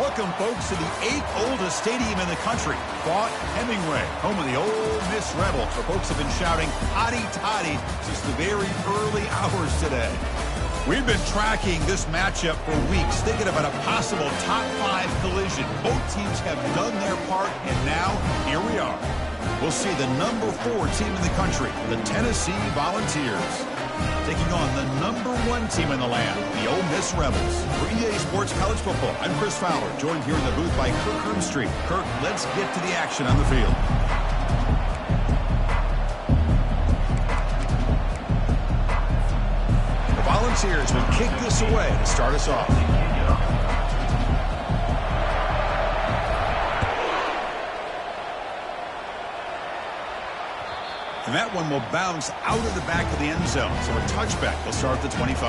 Welcome, folks, to the 8th oldest stadium in the country, Fort Hemingway, home of the Ole Miss Rebels, where folks have been shouting "Toddy, Toddy" since the very early hours today. We've been tracking this matchup for weeks, thinking about a possible top 5 collision. Both teams have done their part, and now here we are. We'll see the number 4 team in the country, the Tennessee Volunteers, taking on the number 1 team in the land, the Ole Miss Rebels. For EA Sports College Football, I'm Chris Fowler, joined here in the booth by Kirk Hermstreet. Kirk, let's get to the action on the field. The Volunteers will kick this away to start us off. And that one will bounce out of the back of the end zone. So a touchback will start at the 25.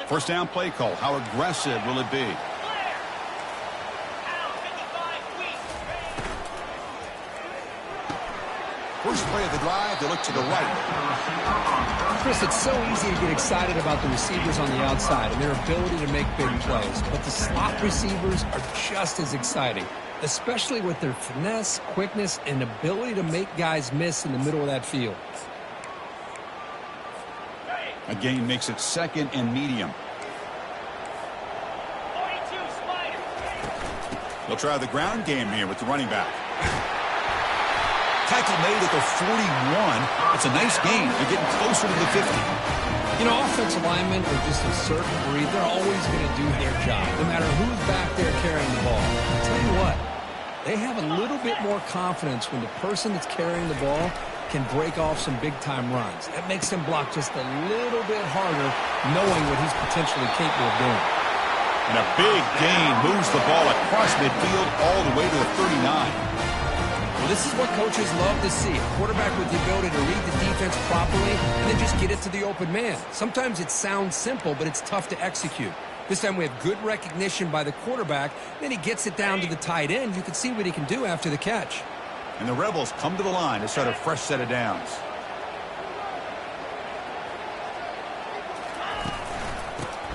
First down play call. How aggressive will it be? First play of the drive, they look to the right. Chris, it's so easy to get excited about the receivers on the outside and their ability to make big plays. But the slot receivers are just as exciting, especially with their finesse, quickness, and ability to make guys miss in the middle of that field. A gain makes it second and medium. They'll try the ground game here with the running back. Tackle made at the 41. It's a nice gain. They're getting closer to the 50. You know, offensive linemen are just a certain breed. They're always going to do their job, no matter who's back there carrying the ball. I'll tell you what, they have a little bit more confidence when the person that's carrying the ball can break off some big-time runs. That makes them block just a little bit harder, knowing what he's potentially capable of doing. And a big gain moves the ball across midfield all the way to the 39. Well, this is what coaches love to see. A quarterback with the ability to read the defense properly and then just get it to the open man. Sometimes it sounds simple, but it's tough to execute. This time we have good recognition by the quarterback. Then he gets it down to the tight end. You can see what he can do after the catch. And the Rebels come to the line to start a fresh set of downs.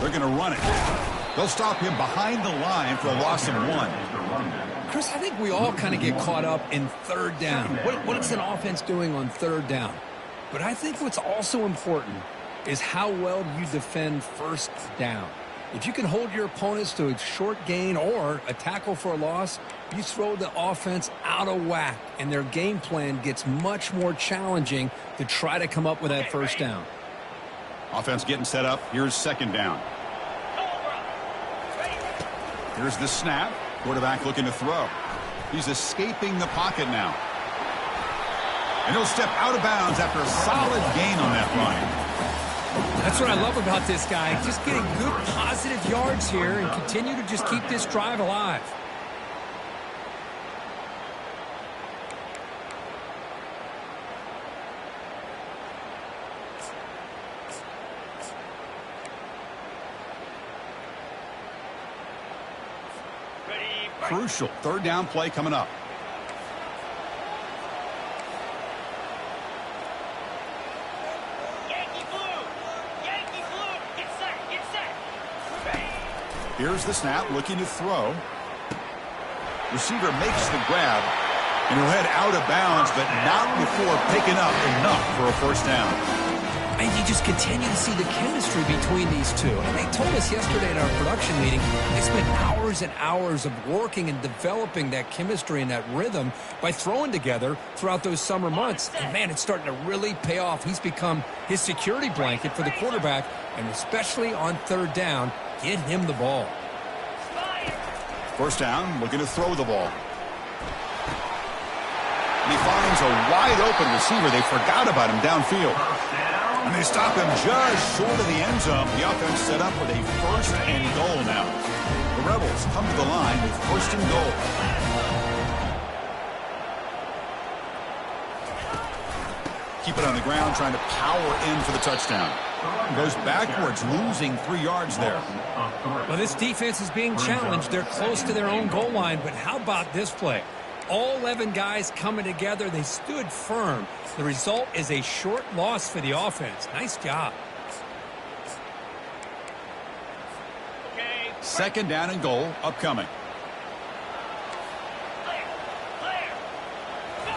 They're going to run it. They'll stop him behind the line for a loss of 1. Chris, I think we all kind of get caught up in third down. What is an offense doing on third down? But I think what's also important is how well you defend first down. If you can hold your opponents to a short gain or a tackle for a loss, you throw the offense out of whack, and their game plan gets much more challenging to try to come up with that first down. Offense getting set up. Here's second down. Here's the snap. Quarterback looking to throw. He's escaping the pocket now. And he'll step out of bounds after a solid gain on that run. That's what I love about this guy. Just getting good positive yards here and continue to just keep this drive alive. Crucial third down play coming up. Yankee blue, get set. Here's the snap, looking to throw. Receiver makes the grab, and he'll head out of bounds, but not before picking up enough for a first down. And you just continue to see the chemistry between these two. And they told us yesterday in our production meeting, they spent hours and hours of working and developing that chemistry and that rhythm by throwing together throughout those summer months. And, man, it's starting to really pay off. He's become his security blanket for the quarterback, and especially on third down, get him the ball. First down, looking to throw the ball. And he finds a wide-open receiver. They forgot about him downfield. And they stop him just short of the end zone. The offense set up with a first and goal now. The Rebels come to the line with first and goal. Keep it on the ground, trying to power in for the touchdown. Goes backwards, losing 3 yards there. Well, this defense is being challenged. They're close to their own goal line, but how about this play? All 11 guys coming together. They stood firm. The result is a short loss for the offense. Nice job. Okay. Second down and goal upcoming. Clear. Go.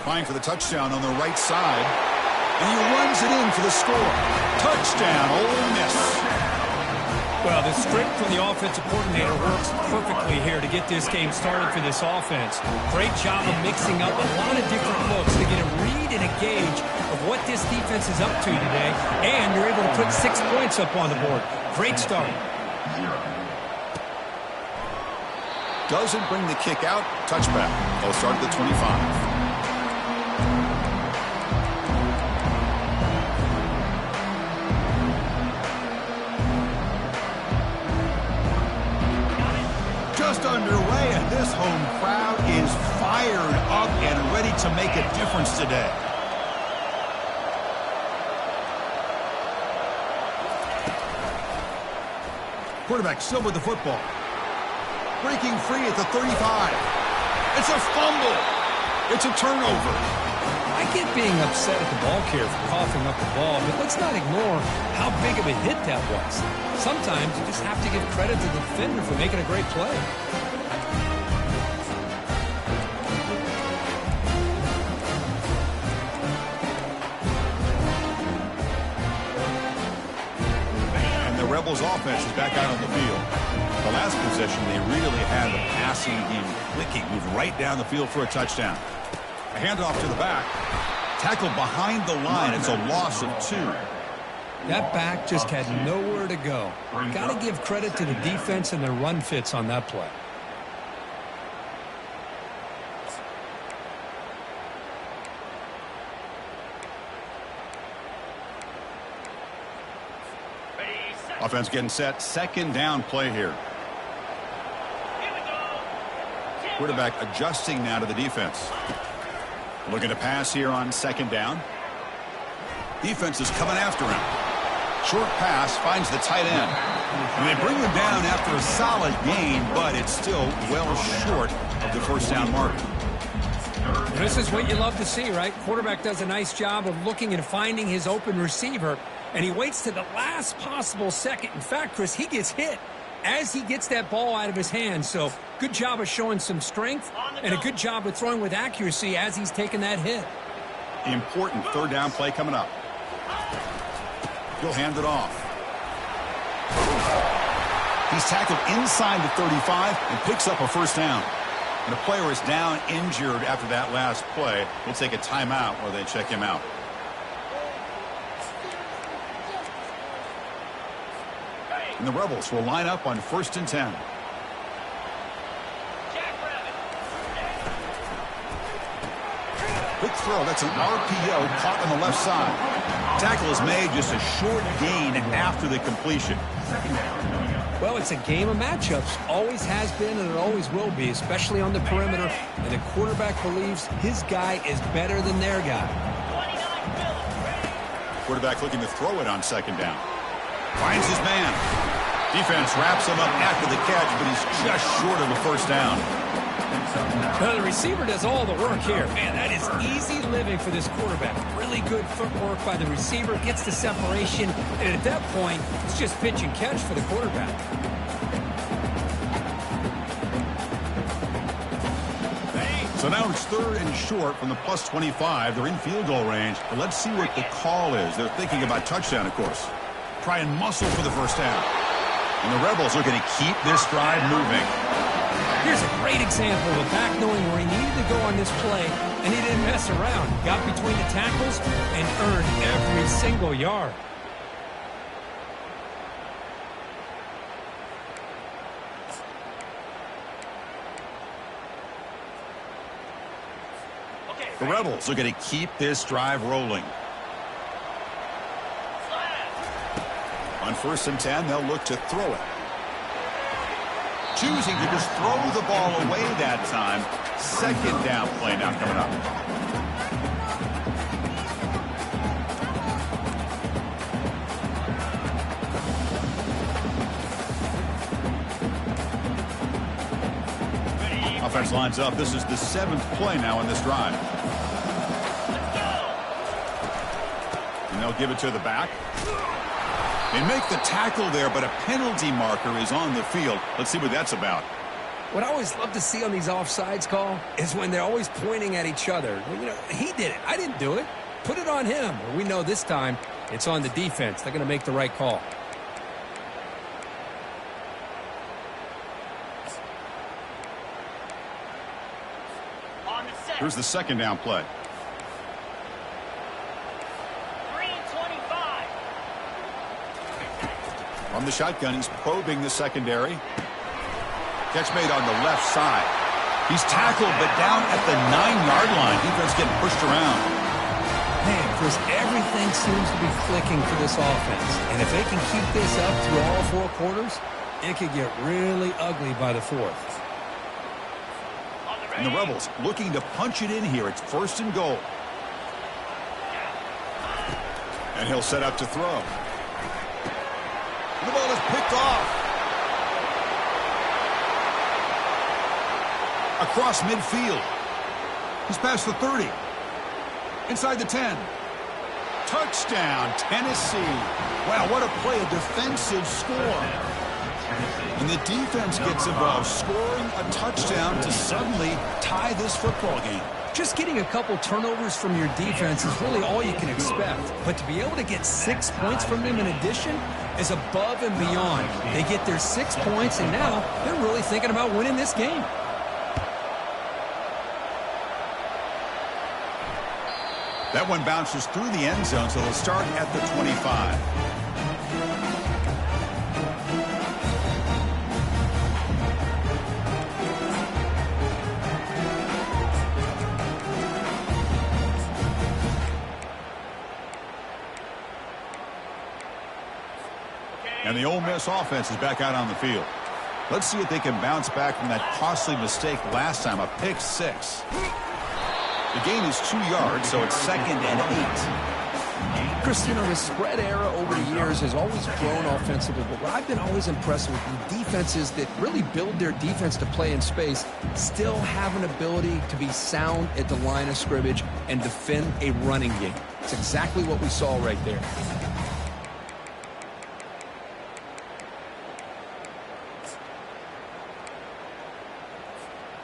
Fine for the touchdown on the right side. And he runs it in for the score. Touchdown, Ole Miss. Well, the script from the offensive coordinator works perfectly here to get this game started for this offense. Great job of mixing up a lot of different looks to get a read and a gauge of what this defense is up to today. And you're able to put 6 points up on the board. Great start. Doesn't bring the kick out. Touchback. They'll start at the 25. Just underway, and this home crowd is fired up and ready to make a difference today. Quarterback still with the football. Breaking free at the 35. It's a fumble. It's a turnover. I get being upset at the ball carrier for coughing up the ball, but let's not ignore how big of a hit that was. Sometimes you just have to give credit to the defender for making a great play. And the Rebels offense is back out on the field. The last possession, they really had the passing game clicking. Moved right down the field for a touchdown. A handoff to the back. Tackled behind the line. It's a loss of 2. That back just had nowhere to go. Got to give credit to the defense and their run fits on that play. Ready, set. Offense getting set. Second down play here. Here we go. Quarterback adjusting now to the defense. Looking to pass here on second down. Defense is coming after him. Short pass finds the tight end. And they bring him down after a solid gain, but it's still well short of the first down mark. This is what you love to see, right? Quarterback does a nice job of looking and finding his open receiver, and he waits to the last possible second. In fact, Chris, he gets hit as he gets that ball out of his hands. So good job of showing some strength and a good job of throwing with accuracy as he's taking that hit. Important third down play coming up. He'll hand it off. He's tackled inside the 35 and picks up a first down. And the player is down injured after that last play. We'll take a timeout while they check him out. And the Rebels will line up on 1st and 10. Quick throw. That's an RPO caught on the left side. Tackle is made, just a short gain after the completion. Well, it's a game of matchups. Always has been and it always will be, especially on the perimeter. And the quarterback believes his guy is better than their guy. Quarterback looking to throw it on second down. Finds his man. Defense wraps him up after the catch, but he's just short of the first down. Well, the receiver does all the work here. Man, that is easy living for this quarterback. Really good footwork by the receiver, gets the separation, and at that point, it's just pitch and catch for the quarterback. So now it's 3rd and short from the plus 25. They're in field goal range. But let's see what the call is. They're thinking about touchdown, of course. Try and muscle for the first down. And the Rebels are going to keep this drive moving. Here's a great example of a back knowing where he needed to go on this play, and he didn't mess around. Got between the tackles and earned every single yard. The Rebels are going to keep this drive rolling. On 1st and 10, they'll look to throw it. Choosing to just throw the ball away that time. Second down play now coming up. Offense lines up. This is the 7th play now in this drive. Let's go. And they'll give it to the back. They make the tackle there, but a penalty marker is on the field. Let's see what that's about. What I always love to see on these offsides call is when they're always pointing at each other. Well, you know, he did it. I didn't do it. Put it on him. Well, we know this time it's on the defense. They're going to make the right call. On the set. Here's the 2nd down play. 3:25. From the shotgun, he's probing the secondary. Catch made on the left side. He's tackled, but down at the 9-yard line. Defense getting pushed around. Man, Chris, everything seems to be clicking for this offense. And if they can keep this up through all 4 quarters, it could get really ugly by the 4th. And the Rebels looking to punch it in here. It's 1st and goal. And he'll set up to throw. The ball is picked off. Across midfield. He's past the 30. Inside the 10. Touchdown, Tennessee. Wow, what a play, a defensive score. And the defense gets involved, scoring a touchdown to suddenly tie this football game. Just getting a couple turnovers from your defense is really all you can expect. But to be able to get 6 points from them in addition is above and beyond. They get their 6 points, and now they're really thinking about winning this game. That one bounces through the end zone, so they'll start at the 25. And the Ole Miss offense is back out on the field. Let's see if they can bounce back from that costly mistake last time, a pick 6. The gain is 2 yards, so it's 2nd and 8. Chris, you know, the spread era over the years has always grown offensively, but what I've been always impressed with the defenses that really build their defense to play in space still have an ability to be sound at the line of scrimmage and defend a running game. It's exactly what we saw right there.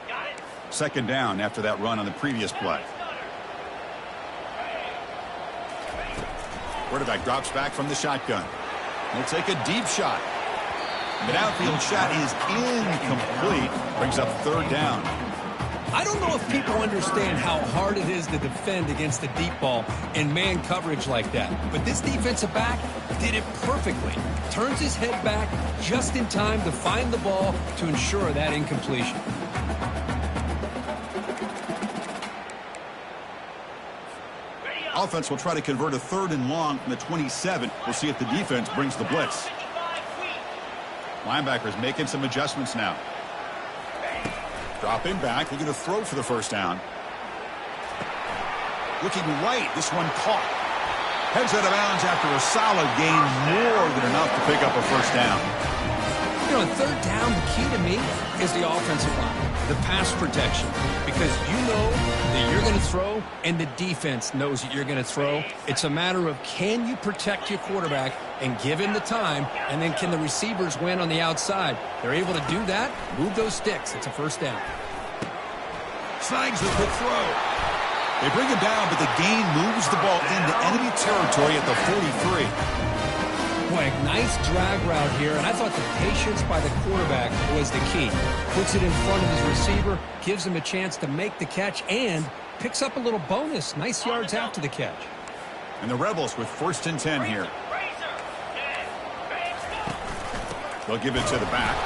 Got it. 2nd down after that run on the previous play. Quarterback drops back from the shotgun. He'll take a deep shot. The downfield shot is incomplete. Brings up 3rd down. I don't know if people understand how hard it is to defend against a deep ball in man coverage like that. But this defensive back did it perfectly. Turns his head back just in time to find the ball to ensure that incompletion. Offense will try to convert a 3rd and long from the 27. We'll see if the defense brings the blitz. 55 feet. Linebackers making some adjustments now. Dropping back, looking to throw for the 1st down. Looking right, this one caught. Heads out of bounds after a solid gain, more than enough to pick up a 1st down. You know, on 3rd down, the key to me is the offensive line, the pass protection, because you know that you're going to throw and the defense knows that you're going to throw. It's a matter of can you protect your quarterback and give him the time, and then can the receivers win on the outside? They're able to do that, move those sticks. It's a 1st down. Snags the quick throw. They bring him down, but the gain moves the ball into enemy territory at the 43. Boy, nice drag route here, and I thought the patience by the quarterback was the key. Puts it in front of his receiver, gives him a chance to make the catch, and picks up a little bonus. Nice yards after the catch. And the Rebels with 1st and 10 here. They'll give it to the back.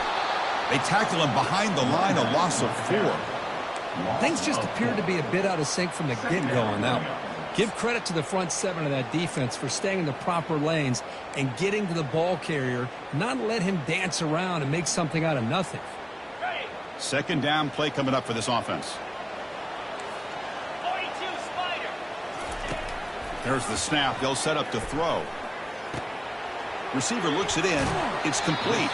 They tackle him behind the line, a loss of 4. Things just appeared to be a bit out of sync from the get-go on that one. Give credit to the front 7 of that defense for staying in the proper lanes and getting to the ball carrier, not let him dance around and make something out of nothing. 2nd down play coming up for this offense. 42 Spider. There's the snap. They'll set up to throw. Receiver looks it in. It's complete.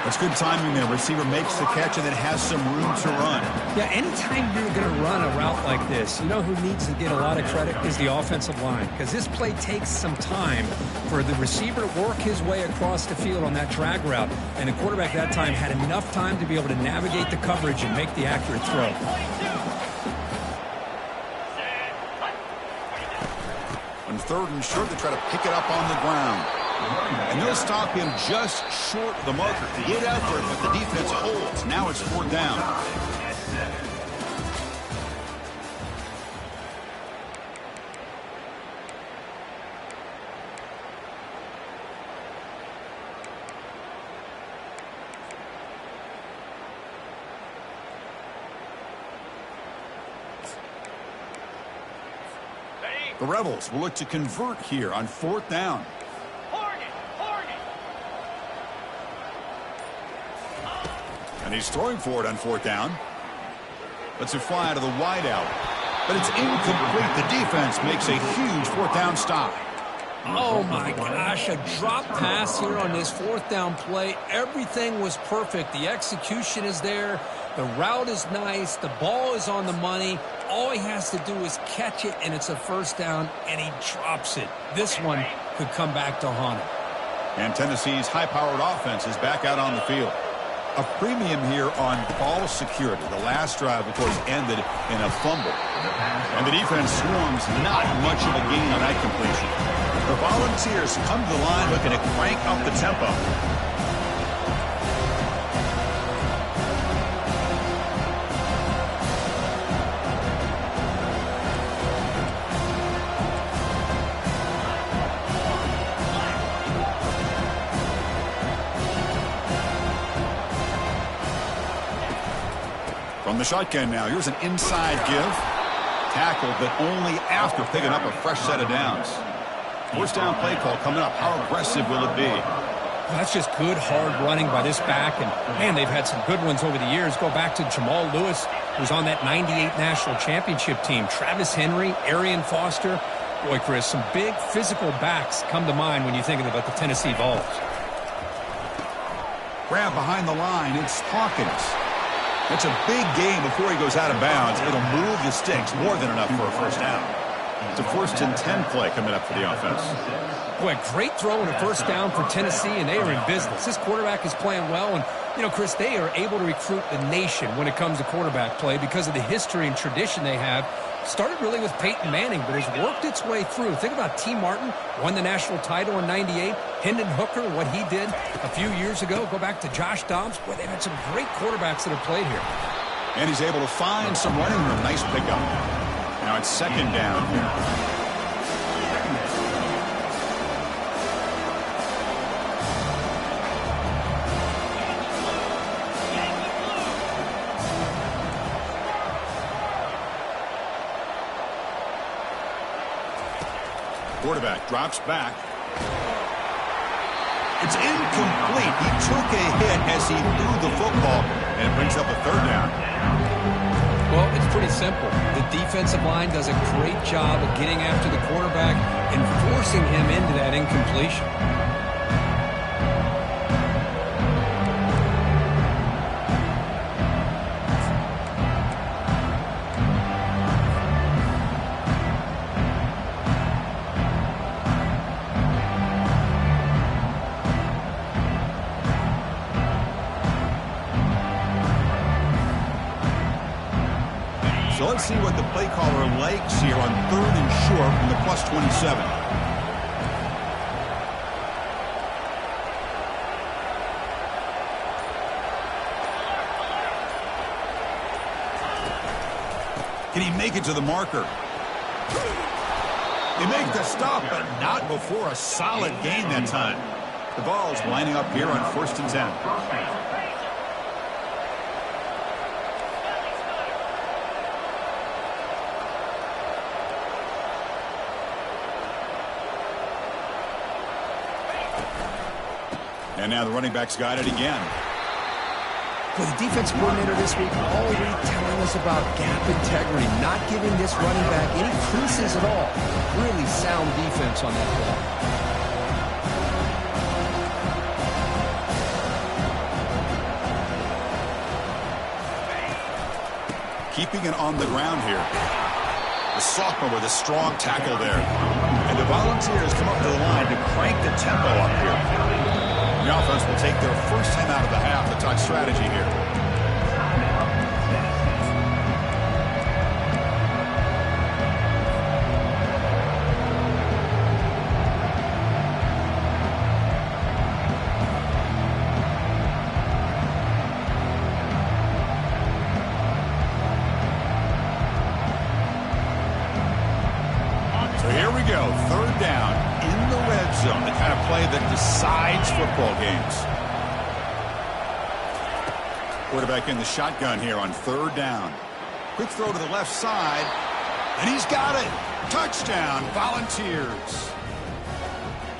That's good timing there. Receiver makes the catch and then has some room to run. Yeah, anytime you're going to run a route like this, you know who needs to get a lot of credit is the offensive line, because this play takes some time for the receiver to work his way across the field on that drag route, and the quarterback that time had enough time to be able to navigate the coverage and make the accurate throw. On 3rd and short, they try to pick it up on the ground. And they'll stop him just short of the marker. Good effort, but the defense holds. Now it's 4th down. The Rebels will look to convert here on 4th down. And he's throwing for it on 4th down. Lets it fly out of the wideout. But it's incomplete. The defense makes a huge 4th down stop. Oh, my gosh, a drop pass here on this 4th down play. Everything was perfect. The execution is there. The route is nice. The ball is on the money. All he has to do is catch it, and it's a 1st down, and he drops it. This one could come back to haunt him. And Tennessee's high-powered offense is back out on the field. A premium here on ball security. The last drive, of course, ended in a fumble. And the defense swarms not much of a gain on that completion. The Volunteers come to the line looking to crank up the tempo. From the shotgun now, here's an inside give. Tackled, but only after picking up a fresh set of downs. 1st down play call coming up. How aggressive will it be? Well, that's just good, hard running by this back. And, man, they've had some good ones over the years. Go back to Jamal Lewis, who's on that 98 national championship team. Travis Henry, Arian Foster. Boy, Chris, some big physical backs come to mind when you're thinking about the Tennessee Vols. Grab behind the line. It's Hawkins. That's a big game before he goes out of bounds. It'll move the sticks more than enough for a 1st down. It's a 1st and 10 play coming up for the offense. Boy, great throw and a 1st down for Tennessee, and they are in business. This quarterback is playing well, and, you know, Chris, they are able to recruit the nation when it comes to quarterback play because of the history and tradition they have. Started really with Peyton Manning, but has worked its way through. Think about T. Martin, won the national title in '98. Hendon Hooker, what he did a few years ago. Go back to Josh Dobbs. Boy, they've had some great quarterbacks that have played here. And he's able to find some running room. Nice pickup. Now it's 2nd down here. Quarterback drops back. It's incomplete. He took a hit as he threw the football, and it brings up a 3rd down. Well, it's pretty simple. The defensive line does a great job of getting after the quarterback and forcing him into that incompletion. So let's see what the play caller likes here on 3rd and short from the +27. Can he make it to the marker? They make the stop, but not before a solid gain that time. The Vols lining up here on 1st and 10. And now the running back's got it again. Well, the defense coordinator this week already telling us about gap integrity, not giving this running back any creases at all. Really sound defense on that play. keeping it on the ground here. The sophomore with a strong tackle there. And the Volunteers come up to the line to crank the tempo up here. The offense will take their first time out of the half to talk strategy here. Third down in the red zone, the kind of play that decides football games. Quarterback in the shotgun here on third down. Quick throw to the left side, and he's got it. Touchdown, Volunteers.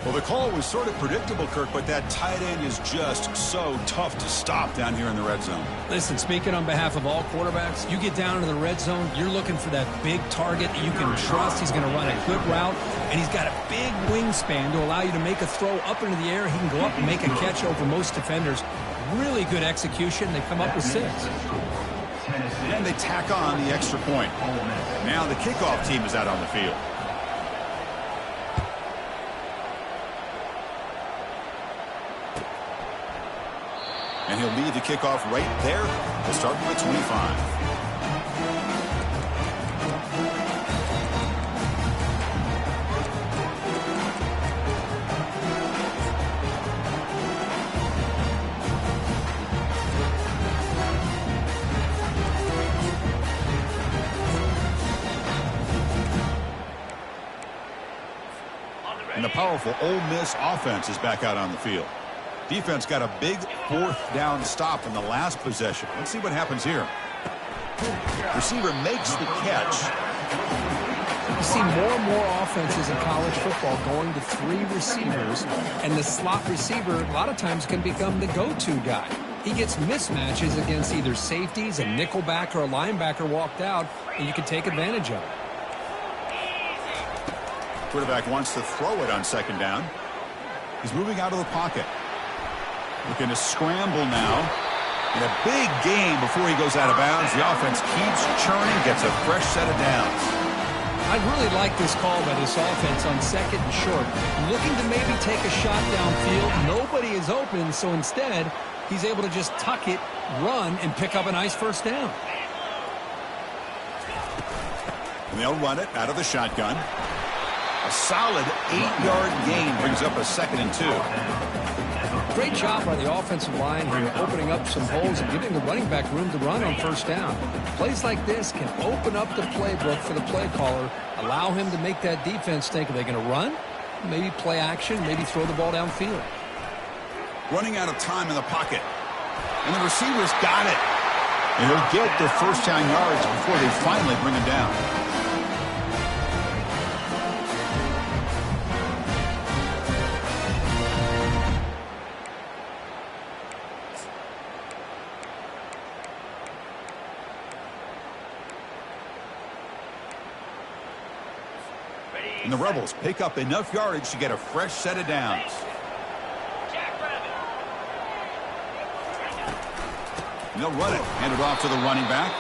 Well, the call was sort of predictable, Kirk, but that tight end is just so tough to stop down here in the red zone. Listen, speaking on behalf of all quarterbacks, you get down into the red zone, you're looking for that big target that you can trust. He's going to run a good route, and he's got a big wingspan to allow you to make a throw up into the air. He can go up and make a catch over most defenders. Really good execution. They come up with 6. And they tack on the extra point. Now the kickoff team is out on the field. And he'll lead the kickoff right there. We'll start with the 25. And the powerful Ole Miss offense is back out on the field. Defense got a big 4th down stop in the last possession. Let's see what happens here. Receiver makes the catch. You see more and more offenses in college football going to 3 receivers, and the slot receiver a lot of times can become the go-to guy. He gets mismatches against either safeties, a nickelback, or a linebacker walked out, and you can take advantage of it. Quarterback wants to throw it on 2nd down. He's moving out of the pocket. Looking to scramble now. And a big gain before he goes out of bounds. The offense keeps churning, gets a fresh set of downs. I really like this call by this offense on 2nd and short. Looking to maybe take a shot downfield. Nobody is open, so instead, he's able to just tuck it, run, and pick up a nice 1st down. And they'll run it out of the shotgun. A solid 8-yard gain brings up a 2nd and 2. Great job by the offensive line here, opening up some holes and giving the running back room to run on 1st down. Plays like this can open up the playbook for the play caller, allow him to make that defense think, are they going to run? Maybe play action, maybe throw the ball downfield. Running out of time in the pocket. And the receiver's got it. And he'll get their 1st down yards before they finally bring him down. And the Rebels pick up enough yardage to get a fresh set of downs. And they'll run it. Hand it off to the running back.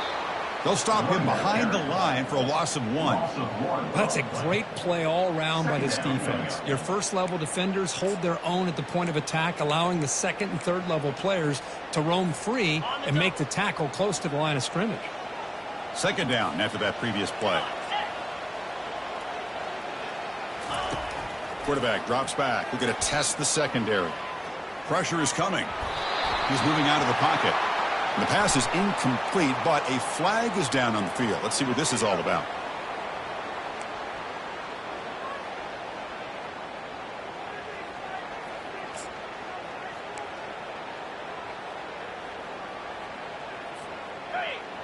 They'll stop him behind the line for a loss of 1. That's a great play all around by this defense. Your 1st-level defenders hold their own at the point of attack, allowing the 2nd and 3rd-level players to roam free and make the tackle close to the line of scrimmage. 2nd down after that previous play. Quarterback drops back. We're going to test the secondary. Pressure is coming. He's moving out of the pocket. And the pass is incomplete, but a flag is down on the field. Let's see what this is all about.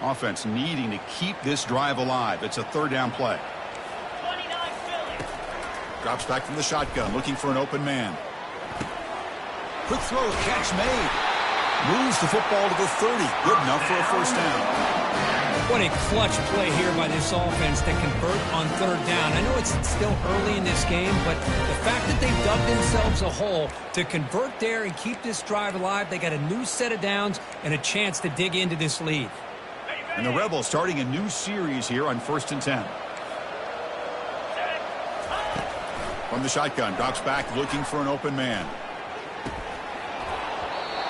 Offense needing to keep this drive alive. It's a 3rd down play. Drops back from the shotgun, looking for an open man. Quick throw, catch made. Moves the football to the 30. Good enough for a 1st down. What a clutch play here by this offense to convert on 3rd down. I know it's still early in this game, but the fact that they dug themselves a hole to convert there and keep this drive alive, they got a new set of downs and a chance to dig into this lead. And the Rebels starting a new series here on 1st and 10. From the shotgun, drops back looking for an open man.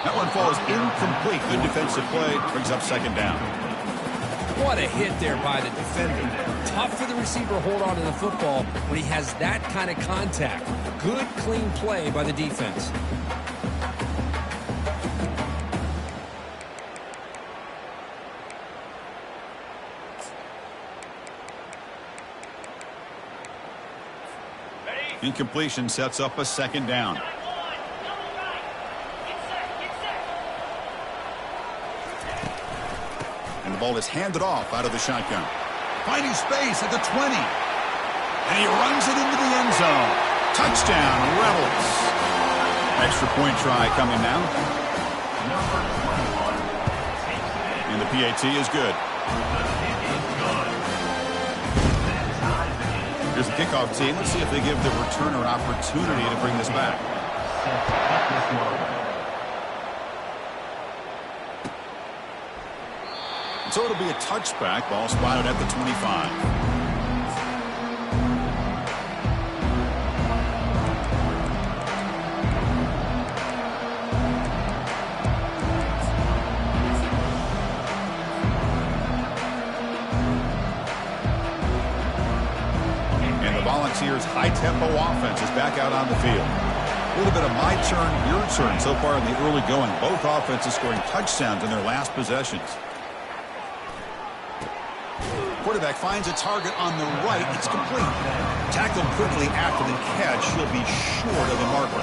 That one falls incomplete. Good defensive play. Brings up 2nd down. What a hit there by the defender. Tough for the receiver to hold on to the football when he has that kind of contact. Good, clean play by the defense. Incompletion sets up a 2nd down. And the ball is handed off out of the shotgun. Finding space at the 20. And he runs it into the end zone. Touchdown, Rebels. Extra point try coming now. And the PAT is good. Here's the kickoff team. Let's see if they give the returner an opportunity to bring this back. So it'll be a touchback. Ball spotted at the 25. Volunteers' high-tempo offense is back out on the field. A little bit of my turn, your turn so far in the early going. Both offenses scoring touchdowns in their last possessions. Quarterback finds a target on the right. It's complete. Tackled quickly after the catch. He'll be short of the marker.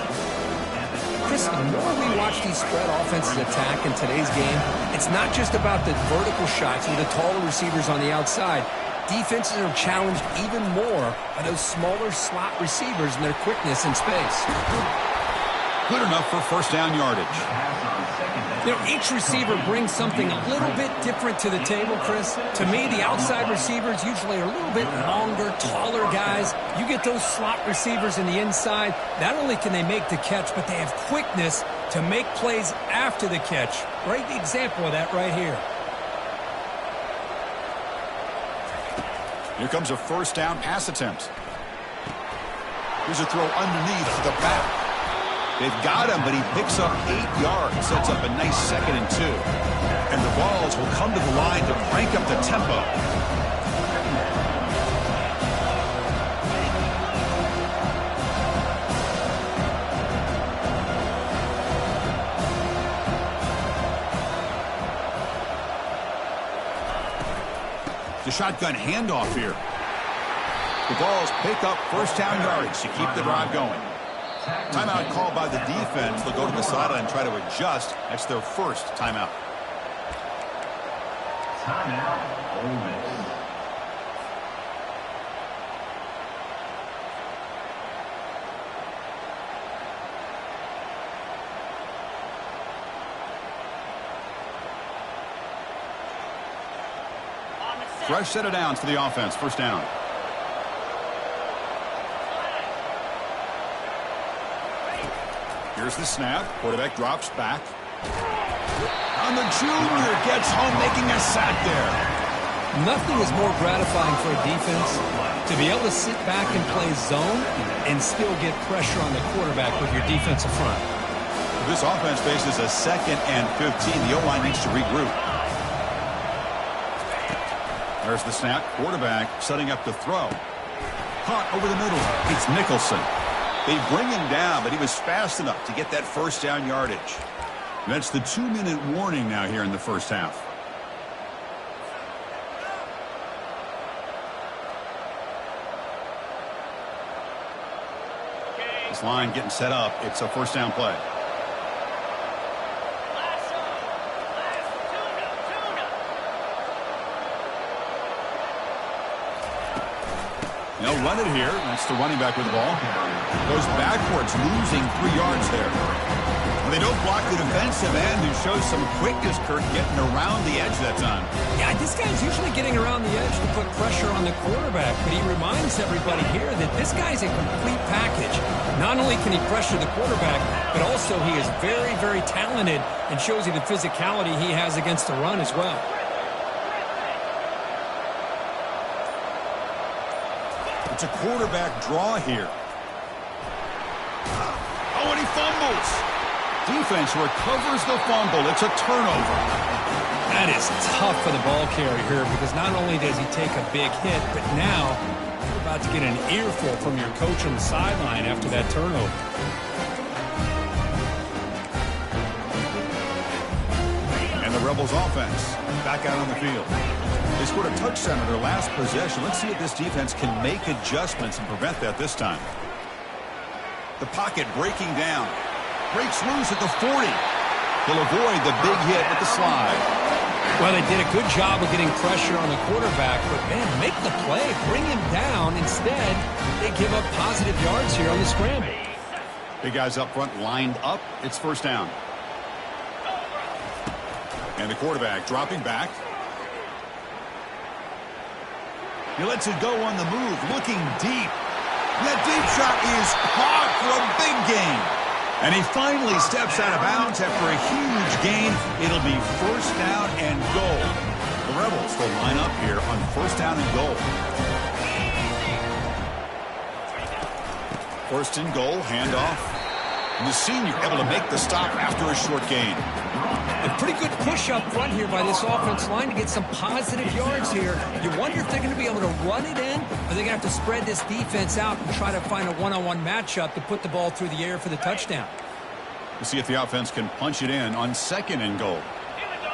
Chris, the more we watch these spread offenses attack in today's game, it's not just about the vertical shots with the taller receivers on the outside. Defenses are challenged even more by those smaller slot receivers and their quickness in space. Good enough for 1st down yardage. You know, each receiver brings something a little bit different to the table, Chris. To me, the outside receivers usually are a little bit longer, taller guys. You get those slot receivers in the inside, not only can they make the catch, but they have quickness to make plays after the catch. Great example of that right here. Here comes a 1st down pass attempt. Here's a throw underneath to the back. They've got him, but he picks up 8 yards. Sets up a nice 2nd and 2. And the Balls will come to the line to crank up the tempo. The shotgun handoff here. The Balls pick up 1st down yardage to keep the drive going. Timeout called by the defense. They'll go to the sideline and try to adjust. That's their 1st timeout. Timeout, Ole Miss. Fresh set of downs for the offense. 1st down. Here's the snap. Quarterback drops back. And the junior gets home, making a sack there. Nothing is more gratifying for a defense to be able to sit back and play zone and still get pressure on the quarterback with your defensive front. This offense faces a 2nd and 15. The O-line needs to regroup. There's the snap. Quarterback setting up to throw. Caught over the middle. It's Nicholson. They bring him down, but he was fast enough to get that 1st down yardage. That's the 2-minute warning now here in the 1st half. This line getting set up. It's a 1st down play. They'll run it here. That's the running back with the ball. Goes backwards, losing 3 yards there. Well, they don't block the defensive end, who shows some quickness, Kirk, getting around the edge that time. Yeah, this guy's usually getting around the edge to put pressure on the quarterback, but he reminds everybody here that this guy's a complete package. Not only can he pressure the quarterback, but also he is very, very talented and shows you the physicality he has against the run as well. It's a quarterback draw here. Oh, and he fumbles. Defense recovers the fumble. It's a turnover. That is tough for the ball carrier here because not only does he take a big hit, but now you're about to get an earful from your coach on the sideline after that turnover. And the Rebels offense back out on the field. They scored a touchdown on their last possession. Let's see if this defense can make adjustments and prevent that this time. The pocket breaking down. Breaks loose at the 40. He'll avoid the big hit with the slide. Well, they did a good job of getting pressure on the quarterback, but, man, make the play. Bring him down. Instead, they give up positive yards here on the scramble. Big guys up front lined up. It's first down. And the quarterback dropping back. He lets it go on the move, looking deep. That deep shot is caught for a big gain. And he finally steps out of bounds after a huge gain. It'll be first down and goal. The Rebels will line up here on first down and goal. First and goal, handoff. And the senior able to make the stop after a short gain. A pretty good push up front here by this offense line to get some positive yards here. You wonder if they're going to be able to run it in, or they're going to have to spread this defense out and try to find a one-on-one matchup to put the ball through the air for the touchdown. We'll see if the offense can punch it in on second and goal.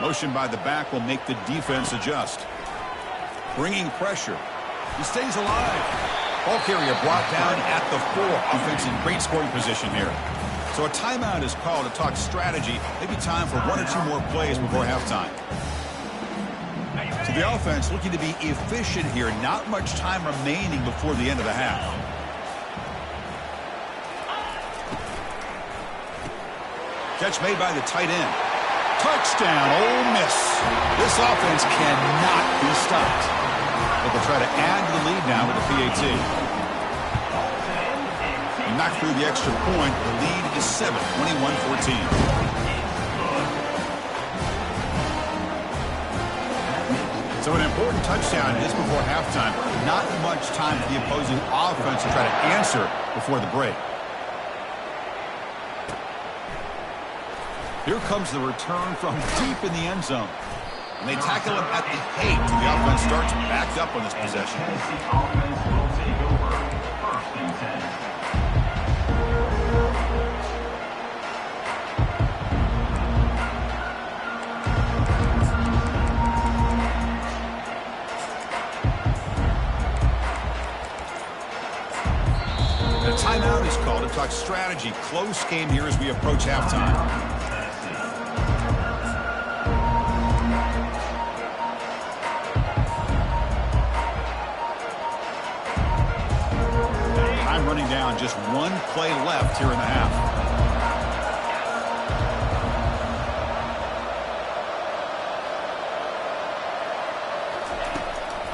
Motion by the back will make the defense adjust. Bringing pressure. He stays alive. Ball carrier brought down at the 4. Offense in great scoring position here. So a timeout is called to talk strategy. Maybe time for 1 or 2 more plays before halftime. So the offense looking to be efficient here. Not much time remaining before the end of the half. Catch made by the tight end. Touchdown, Ole Miss. This offense cannot be stopped. But they'll try to add to the lead now with the PAT. Knocked through the extra point. The lead is 7, 21-14. So an important touchdown just before halftime. Not much time for the opposing offense to try to answer before the break. Here comes the return from deep in the end zone. And they tackle him at the 8. The offense starts backed up on this possession. The offense will take over first and 10. A timeout is called to talk strategy. Close game here as we approach halftime. Time running down. Just 1 play left here in the half.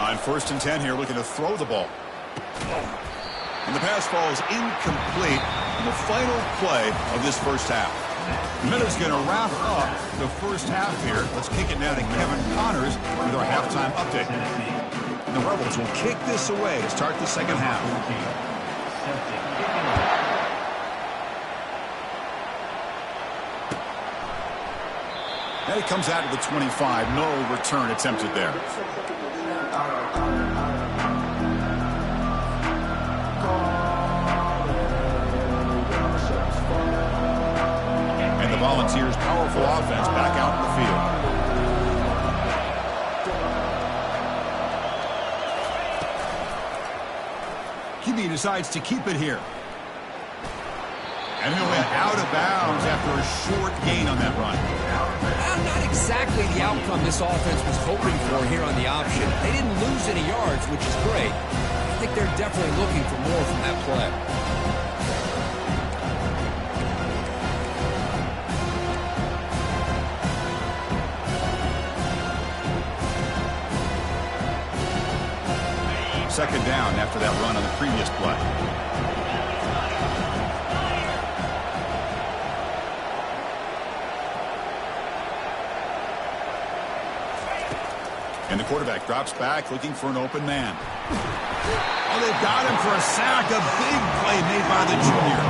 On first and 10 here, looking to throw the ball. And the pass falls incomplete in the final play of this first half. Miller's going to wrap up the first half here. Let's kick it now to Kevin Connors with our halftime update. And the Rebels will kick this away to start the second half. And he comes out to the 25. No return attempted there. Volunteers' powerful offense back out in the field. QB decides to keep it here. And he went out of bounds after a short gain on that run. Well, not exactly the outcome this offense was hoping for here on the option. They didn't lose any yards, which is great. I think they're definitely looking for more from that play. Second down after that run on the previous play. And the quarterback drops back looking for an open man. Oh, they've got him for a sack. A big play made by the junior.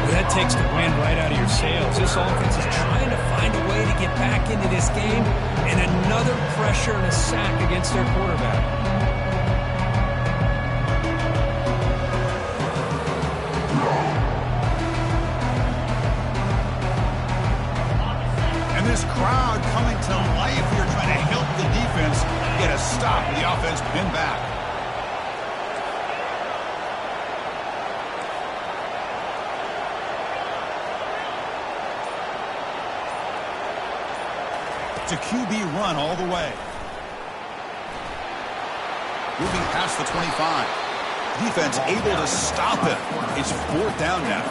Well, that takes the wind right out of your sails. This offense is trying to find a way to get back into this game, and another pressure and a sack against their quarterback. And this crowd coming to life here, trying to help the defense get a stop with the offense pinned back. It's a QB run all the way. Moving past the 25. Defense able to stop it. It's 4th down now.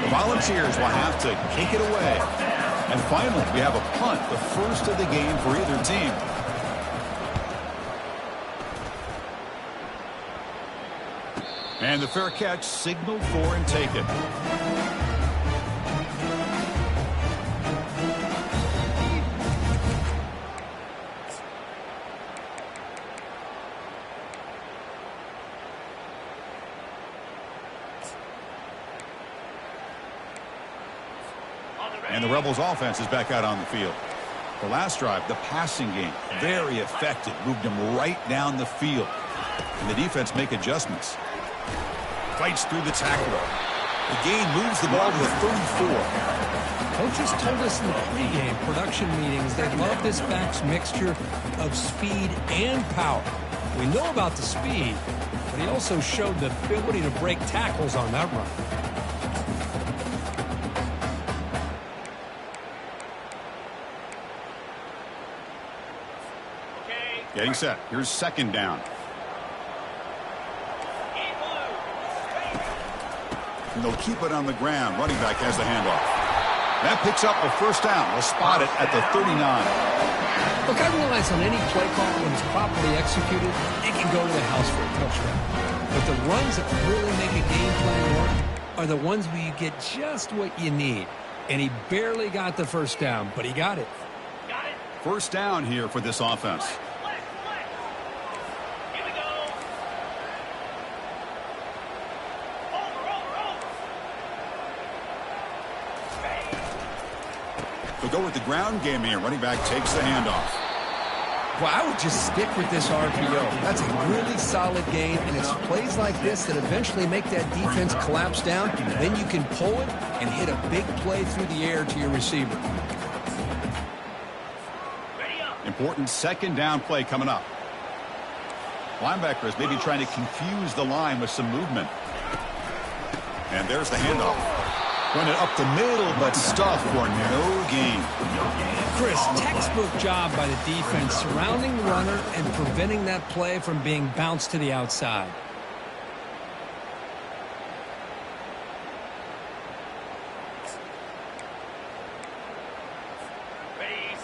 The Volunteers will have to kick it away. And finally, we have a punt, the first of the game for either team. And the fair catch signaled for and taken. And the Rebels offense is back out on the field. The last drive, the passing game, very effective. Moved them right down the field. And the defense make adjustments. Fights through the tackler. The gain moves the ball to the 34. Coaches told us in the pregame production meetings they love this back's mixture of speed and power. We know about the speed, but he also showed the ability to break tackles on that run. Getting set. Here's 2nd down. And they'll keep it on the ground. Running back has the handoff. That picks up a 1st down. They'll spot it at the 39. Look, I realize on any play call, when it's properly executed, it can go to the house for a touchdown. But the runs that really make a game plan work are the ones where you get just what you need. And he barely got the 1st down, but he got it. 1st down here for this offense. They'll go with the ground game here. Running back takes the handoff. Well, I would just stick with this RPO. That's a really solid game, and it's plays like this that eventually make that defense collapse down. Then you can pull it and hit a big play through the air to your receiver. Important 2nd down play coming up. Linebackers maybe trying to confuse the line with some movement. And there's the handoff. Run it up the middle, but stuffed for no gain. Chris, textbook job by the defense surrounding the runner and preventing that play from being bounced to the outside.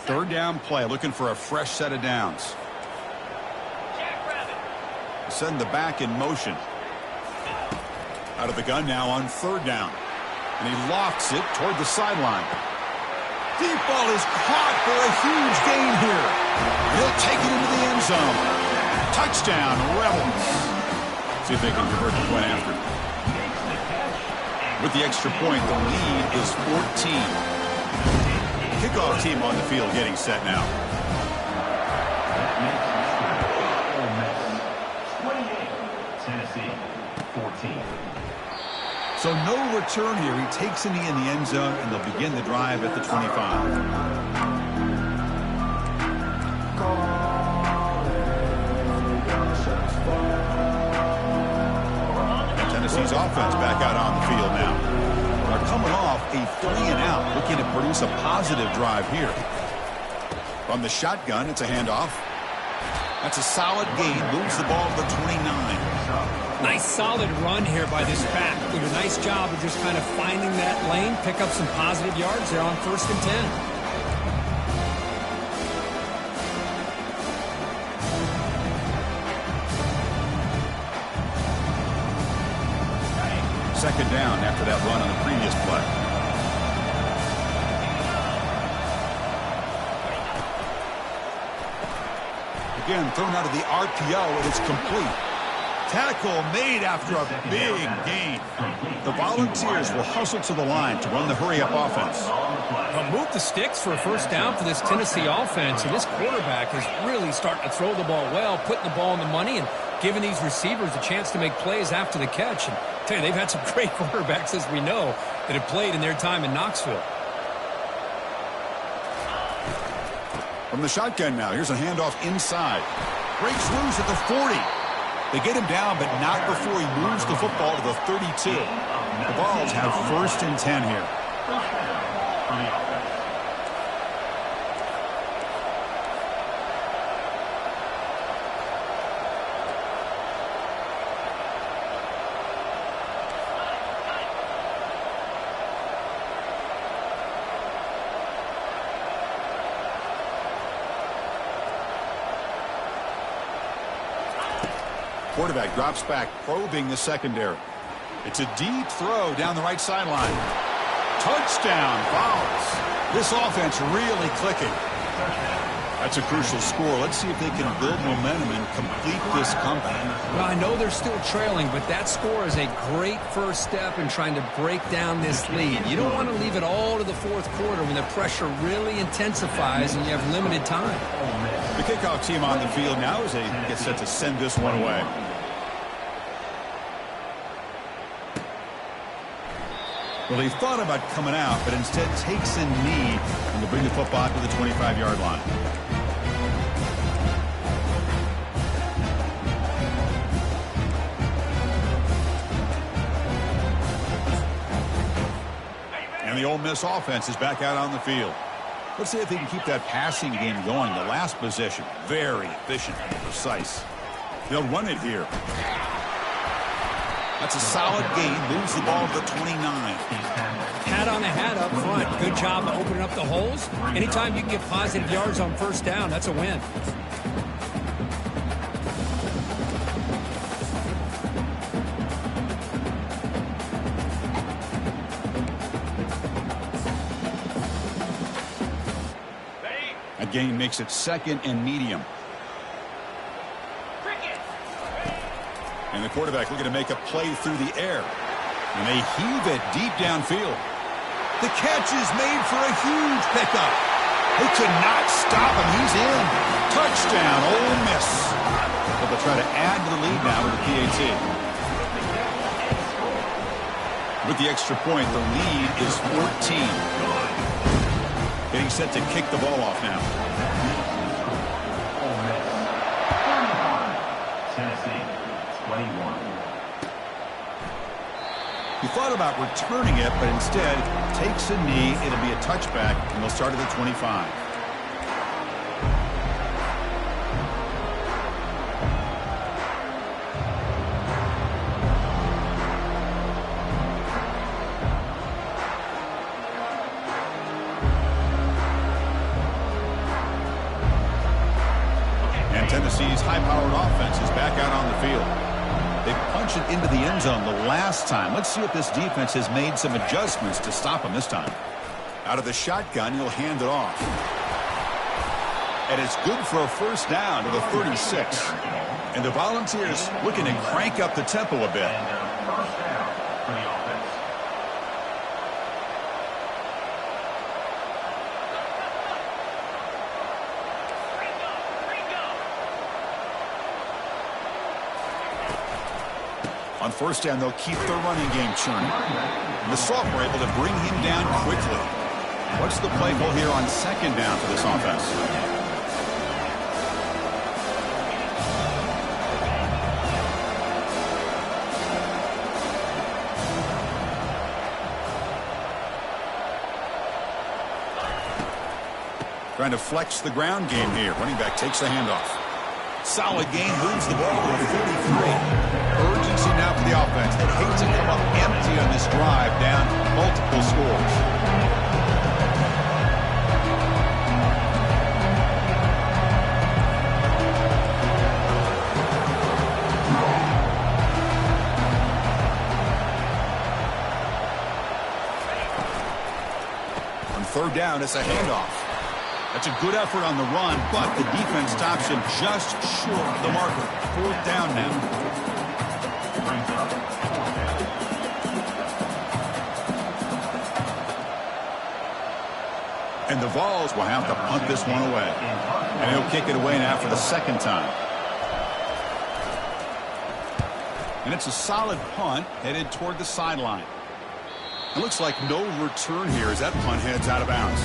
Third down play, looking for a fresh set of downs. Send the back in motion. Out of the gun now on 3rd down. And he lofts it toward the sideline. Deep ball is caught for a huge gain here. He'll take it into the end zone. Touchdown, Rebels. See if they can convert the point after. With the extra point, the lead is 14. Kickoff team on the field getting set now. OLE Miss 28, Tennessee 14. So no return here. He takes it in the end zone, and they'll begin the drive at the 25. And Tennessee's offense back out on the field now. They're coming off a 3-and-out, looking to produce a positive drive here. From the shotgun, it's a handoff. That's a solid gain. Moves the ball to the 29. Nice solid run here by this back. Did a nice job of just kind of finding that lane, pick up some positive yards there on 1st and 10. Second down after that run on the previous play. Again, thrown out of the RPO, and it's complete. Tackle made after a big gain. The Volunteers will hustle to the line to run the hurry-up offense. Move the sticks for a first down for this Tennessee offense, and this quarterback is really starting to throw the ball well, putting the ball on the money, and giving these receivers a chance to make plays after the catch. And I tell you, they've had some great quarterbacks, as we know, that have played in their time in Knoxville. From the shotgun now, here's a handoff inside. Breaks loose at the 40. They get him down, but not before he moves the football to the 32. The Vols have 1st and 10 here. For the offense. Quarterback drops back, probing the secondary. It's a deep throw down the right sideline. Touchdown, Vols. This offense really clicking. That's a crucial score. Let's see if they can build momentum and complete this comeback. Well, I know they're still trailing, but that score is a great first step in trying to break down this lead. You don't want to leave it all to the fourth quarter when the pressure really intensifies and you have limited time. The kickoff team on the field now as they get set to send this one away. Well, he thought about coming out, but instead takes a knee and will bring the football to the 25-yard line. And the Ole Miss offense is back out on the field. Let's see if they can keep that passing game going. The last possession, very efficient and precise. They'll run it here. That's a solid gain. Moves the ball to the 29. Hat on a hat up front. Good job of opening up the holes. Anytime you can get positive yards on first down, that's a win. A gain makes it 2nd and medium. And the quarterback looking to make a play through the air. And they heave it deep downfield. The catch is made for a huge pickup. They could not stop him. He's in. Touchdown, Ole Miss. But they'll try to add to the lead now with the PAT. With the extra point, the lead is 14. Getting set to kick the ball off now. Ole Miss. Tennessee. 21. He thought about returning it, but instead takes a knee. It'll be a touchback, and they'll start at the 25. And Tennessee's high-powered offense is back out on the field. They punched it into the end zone the last time. Let's see if this defense has made some adjustments to stop them this time. Out of the shotgun, he'll hand it off. And it's good for a first down to the 36. And the Volunteers looking to crank up the tempo a bit. And first down for the offense. On first down, they'll keep the running game churning. And the sophomore able to bring him down quickly. What's the play call here on 2nd down for this offense? Trying to flex the ground game here. Running back takes the handoff. Solid gain, moves the ball to 43. Urgency now for the offense. They hate to come up empty on this drive, down multiple scores. On 3rd down, it's a handoff. That's a good effort on the run, but the defense stops him just short of the marker. 4th down now. Brings up 4th down. And the Vols will have to punt this one away. And he'll kick it away now for the 2nd time. And it's a solid punt headed toward the sideline. It looks like no return here as that punt heads out of bounds.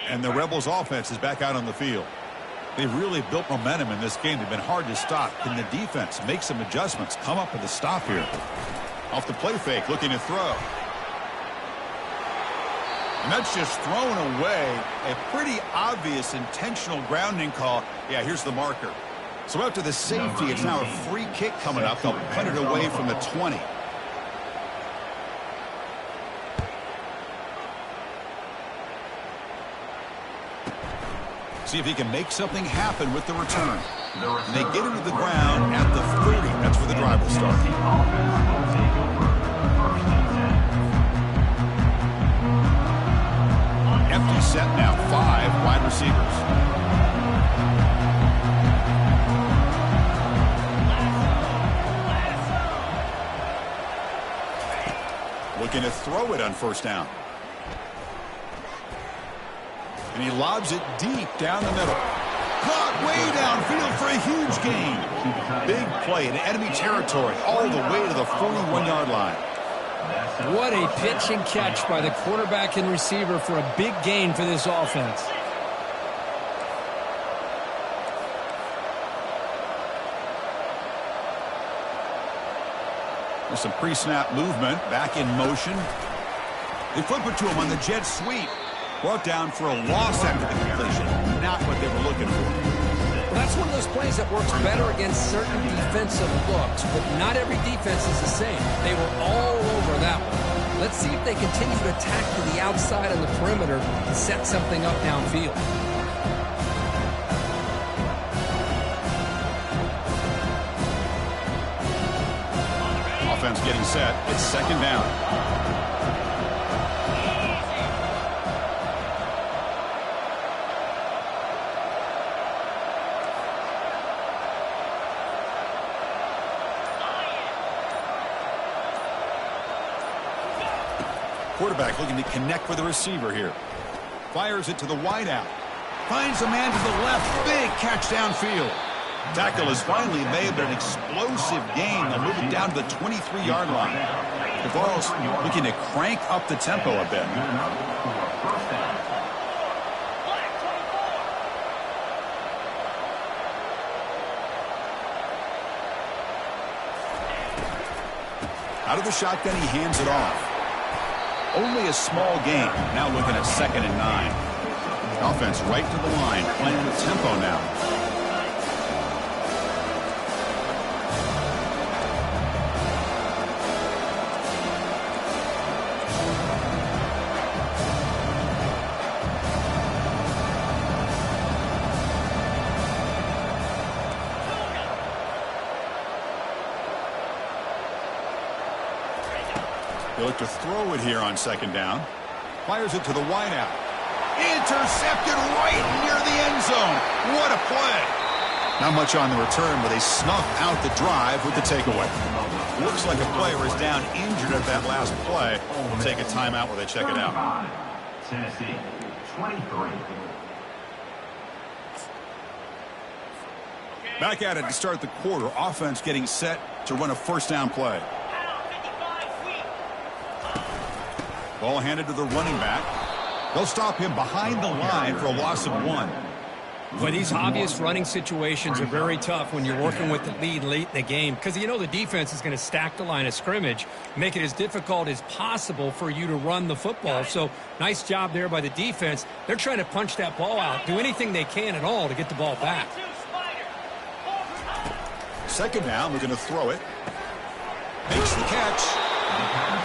And the Rebels offense is back out on the field. They've really built momentum in this game. They've been hard to stop. Can the defense make some adjustments, come up with a stop here? Off the play fake, looking to throw. And that's just thrown away. A pretty obvious intentional grounding call. Yeah, here's the marker. So after the safety, it's now a free kick coming up. They'll punt it away from the 20. See if he can make something happen with the return. And they get into the ground at the 30. That's where the drive will start. The offense will take over 1st and 10. Empty set now. 5 wide receivers. Looking to throw it on 1st down. And he lobs it deep down the middle. Caught way downfield for a huge gain. Big play in enemy territory all the way to the 41-yard line. What a pitch and catch by the quarterback and receiver for a big gain for this offense. There's some pre-snap movement. Back in motion. They flip it to him on the jet sweep. Brought down for a loss after the completion. Not what they were looking for. Well, that's one of those plays that works better against certain defensive looks, but not every defense is the same. They were all over that one. Let's see if they continue to attack to the outside on the perimeter to set something up downfield. Offense getting set. It's 2nd down. Quarterback looking to connect with the receiver here. Fires it to the wideout. Finds a man to the left. Big catch downfield. Tackle is finally made, but an explosive gain. They'll move it down to the 23-yard line. The Vols looking to crank up the tempo a bit. Out of the shotgun, he hands it off. Only a small gain. Now looking at 2nd and 9. Offense right to the line, playing with tempo now. They look to throw it here on 2nd down. Fires it to the wideout. Intercepted right near the end zone. What a play. Not much on the return, but they snuff out the drive with the takeaway. Looks like a player is down injured at that last play. We'll take a timeout while they check it out. Tennessee, 23. Back at it to start the quarter. Offense getting set to run a 1st down play. Ball handed to the running back. They'll stop him behind the line for a loss of 1. Well, these obvious running situations are very tough when you're working with the lead late in the game because you know the defense is going to stack the line of scrimmage, make it as difficult as possible for you to run the football. So nice job there by the defense. They're trying to punch that ball out, do anything they can at all to get the ball back. 2nd down, we're going to throw it. Makes the catch.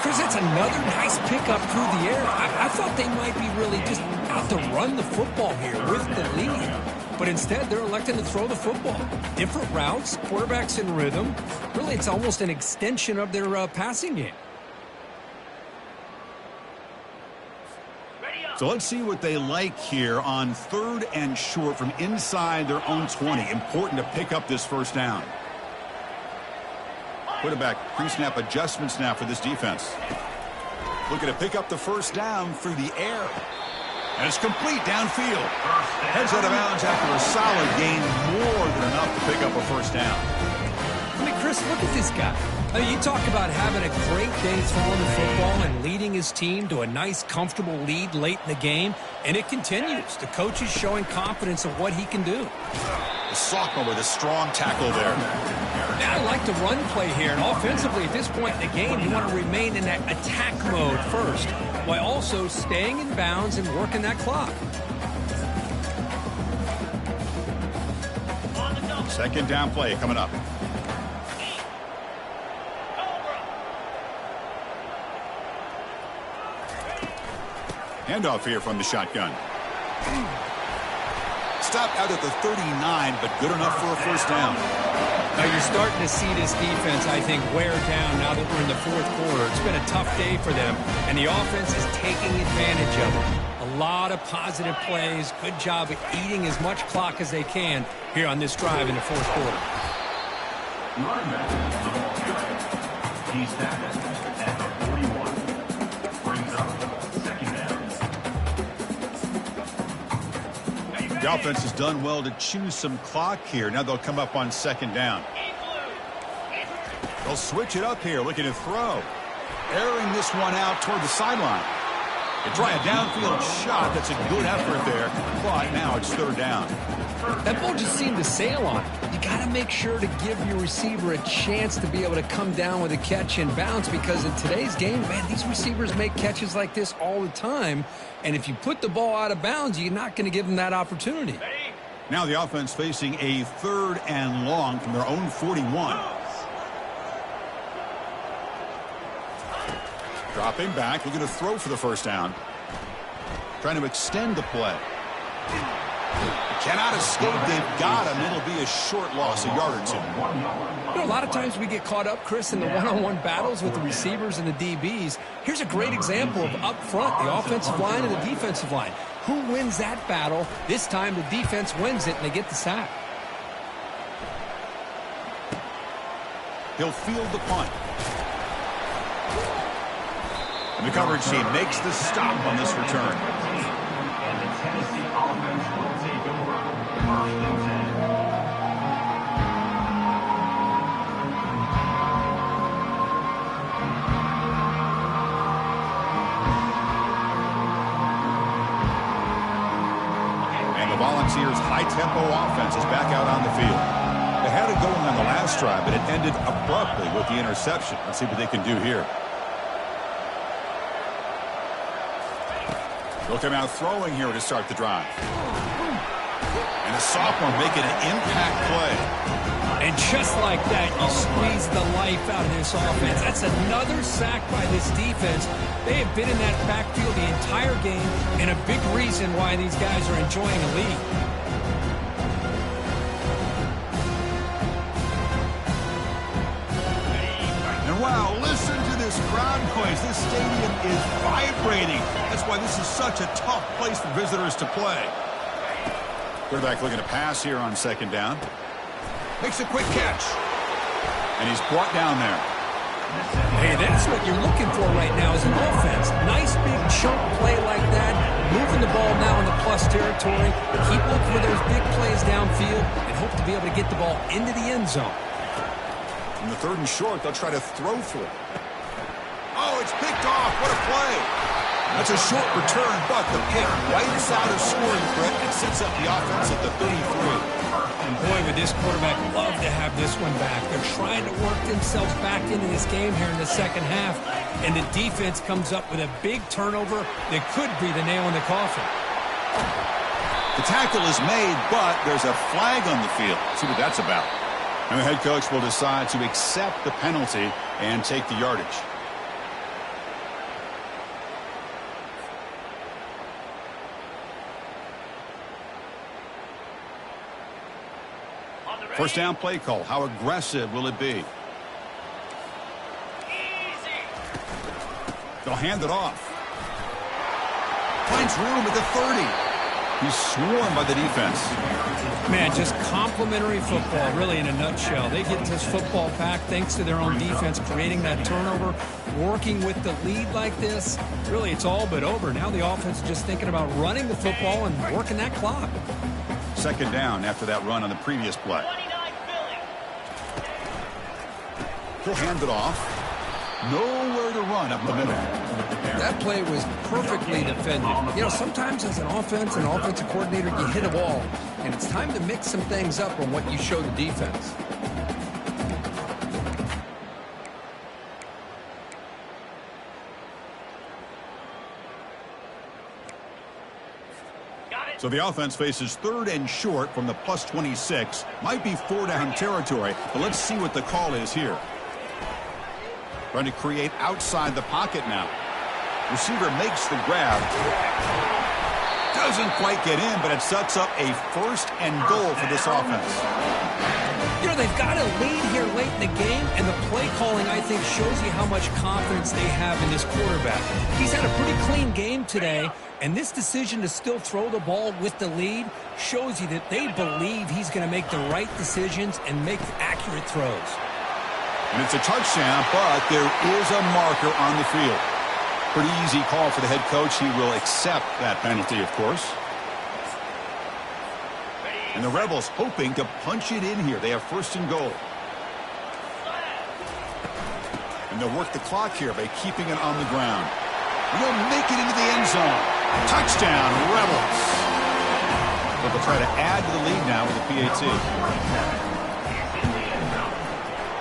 Chris, that's another nice pickup through the air. I thought they might be really just out to run the football here with the lead. But instead, they're electing to throw the football. Different routes, quarterbacks in rhythm. Really, it's almost an extension of their passing game. So let's see what they like here on 3rd and short from inside their own 20. Important to pick up this first down. Quarterback pre-snap adjustments now for this defense. Looking to pick up the first down through the air. And it's complete downfield. Heads out of bounds after a solid gain, more than enough to pick up a first down. I mean, Chris, look at this guy. I mean, you talk about having a great day throwing the football and leading his team to a nice, comfortable lead late in the game, and it continues. The coach is showing confidence of what he can do. The sophomore with a strong tackle there. Yeah, I like the run play here, and offensively at this point in the game, you want to remain in that attack mode first, while also staying in bounds and working that clock. Second down play coming up. Handoff here from the shotgun. Stopped out at the 39, but good enough for a first down. Now you're starting to see this defense, I think, wear down now that we're in the 4th quarter. It's been a tough day for them, and the offense is taking advantage of it. A lot of positive plays. Good job of eating as much clock as they can here on this drive in the 4th quarter. Running back, the ball carrier. He's tackled at the 41. Brings up second down. The offense has done well to choose some clock here. Now they'll come up on second down. They'll switch it up here, looking to throw. Airing this one out toward the sideline. They try a downfield shot. That's a good effort there. But now it's 3rd down. That ball just seemed to sail on it. You got to make sure to give your receiver a chance to be able to come down with a catch and bounce, because in today's game, man, these receivers make catches like this all the time. And if you put the ball out of bounds, you're not going to give them that opportunity. Now the offense facing a 3rd and long from their own 41. Dropping back, looking to throw for the first down. Trying to extend the play. Cannot escape. They've got him. It'll be a short loss, a yard or two. You know, a lot of times we get caught up, Chris, in the one-on-one battles with the receivers and the DBs. Here's a great example of up front, the offensive line and the defensive line. Who wins that battle? This time the defense wins it, and they get the sack. He'll field the punt. And the coverage team makes the stop on this return. And the Tennessee offense will take over 1st and 10. And the Volunteers' high-tempo offense is back out on the field. They had it going on the last drive, but it ended abruptly with the interception. Let's see what they can do here. They'll come out throwing here to start the drive. And the sophomore making an impact play. And just like that, you squeeze the life out of this offense. That's another sack by this defense. They have been in that backfield the entire game, and a big reason why these guys are enjoying a lead. And wow, listen to this crowd noise. This stadium is vibrating. That's why this is such a tough place for visitors to play. Quarterback looking to pass here on second down. Makes a quick catch. And he's brought down there. Hey, that's what you're looking for right now as an offense. Nice big chunk play like that. Moving the ball now in the plus territory. Keep looking for those big plays downfield and hope to be able to get the ball into the end zone. In the 3rd and short, they'll try to throw for it. Oh, it's picked off. What a play. That's a short return, but the pick wipes out a scoring threat and sets up the offense at the 33. And boy, would this quarterback love to have this one back. They're trying to work themselves back into this game here in the second half, and the defense comes up with a big turnover that could be the nail in the coffin. The tackle is made, but there's a flag on the field. Let's see what that's about. And the head coach will decide to accept the penalty and take the yardage. First down play call. How aggressive will it be? Easy. They'll hand it off. Finds room at the 30. He's swarmed by the defense. Man, just complimentary football, really, in a nutshell. They get this football back thanks to their own defense, creating that turnover, working with the lead like this. Really, it's all but over. Now the offense is just thinking about running the football and working that clock. Second down after that run on the previous play. 29 Philly. He'll hand it off. Nowhere to run up the middle. That play was perfectly defended. You know, sometimes as an offense and offensive coordinator, you hit a wall, and it's time to mix some things up on what you show the defense. Got it. So the offense faces third and short from the plus 26. Might be 4-down territory, but let's see what the call is here. Trying to create outside the pocket now. Receiver makes the grab. Doesn't quite get in, but it sets up a first and goal for this offense. You know, they've got a lead here late in the game, and the play calling, I think, shows you how much confidence they have in this quarterback. He's had a pretty clean game today, and this decision to still throw the ball with the lead shows you that they believe he's going to make the right decisions and make accurate throws. And it's a touchdown, but there is a marker on the field. Pretty easy call for the head coach. He will accept that penalty, of course. And the Rebels hoping to punch it in here. They have first and goal. And they'll work the clock here by keeping it on the ground. And they'll make it into the end zone. Touchdown, Rebels. But they'll try to add to the lead now with the PAT.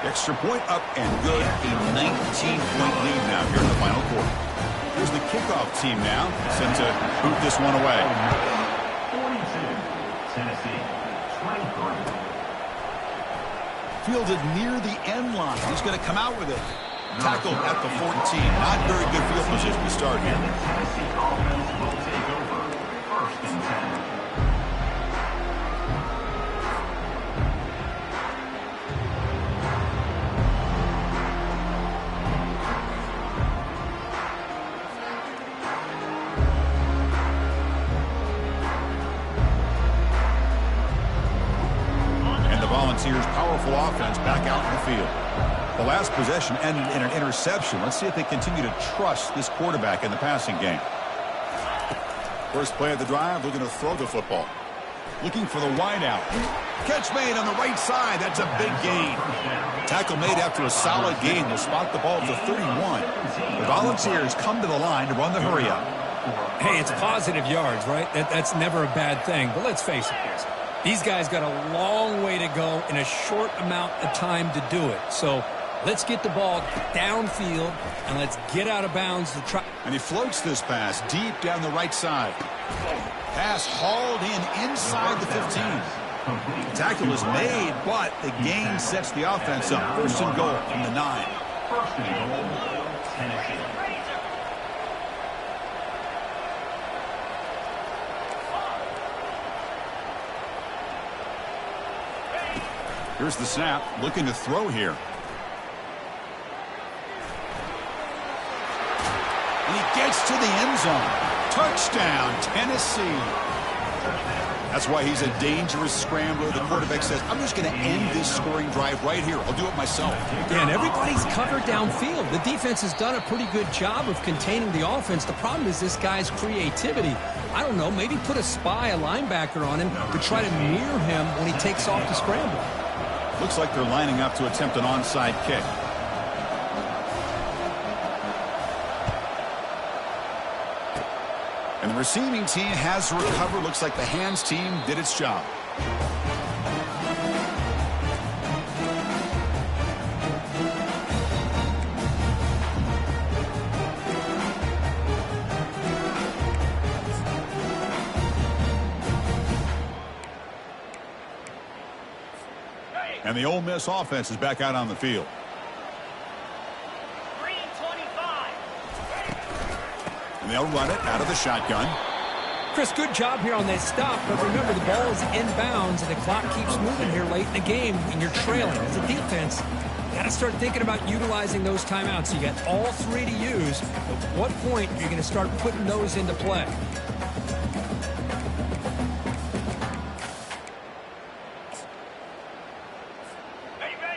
Extra point up and good. A 19-point lead now here in the final quarter. Here's the kickoff team now, set to boot this one away. 42, Tennessee, 23. Fielded near the end line. He's going to come out with it. Tackled at the 14. Not very good field position to start here. The Tennessee offense will take over first and 10. Volunteers' powerful offense back out in the field. The last possession ended in an interception. Let's see if they continue to trust this quarterback in the passing game. First play of the drive, looking to throw the football. Looking for the wideout. Catch made on the right side. That's a big gain. Tackle made after a solid gain. They'll spot the ball at the 31. The Volunteers come to the line to run the hurry-up. Hey, it's positive yards, right? That's never a bad thing. But let's face it, guys. These guys got a long way to go in a short amount of time to do it. So let's get the ball downfield and let's get out of bounds to try. And he floats this pass deep down the right side. Pass hauled in inside the 15. The tackle is made, but the gain sets the offense up. First and goal from the 9. First and goal, Tennessee. Here's the snap, looking to throw here. And he gets to the end zone. Touchdown, Tennessee. That's why he's a dangerous scrambler. The quarterback says, I'm just going to end this scoring drive right here. I'll do it myself. Yeah, and everybody's covered downfield. The defense has done a pretty good job of containing the offense. The problem is this guy's creativity. I don't know, maybe put a linebacker on him to try to mirror him when he takes off to scramble. Looks like they're lining up to attempt an onside kick. And the receiving team has to recover. Looks like the hands team did its job. And the Ole Miss offense is back out on the field. Green 25. And they'll run it out of the shotgun. Chris, good job here on that stop, but remember the ball is inbounds and the clock keeps moving here late in the game and you're trailing. As a defense, you got to start thinking about utilizing those timeouts. You got all three to use. At what point are you going to start putting those into play?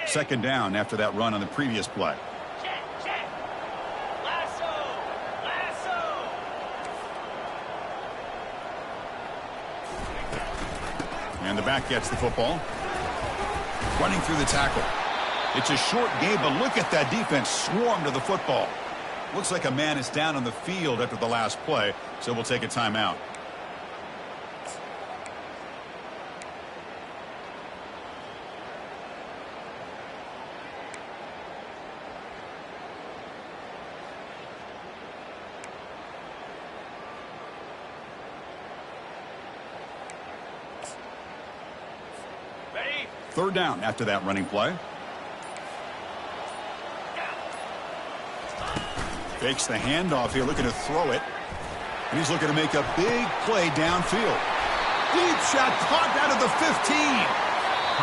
Second down after that run on the previous play. Check, check. Lasso, lasso. And the back gets the football. Running through the tackle. It's a short game, but look at that defense swarm to the football. Looks like a man is down on the field after the last play, so we'll take a timeout. Ready? Third down after that running play. Fakes the handoff here, looking to throw it. And he's looking to make a big play downfield. Deep shot caught out of the 15.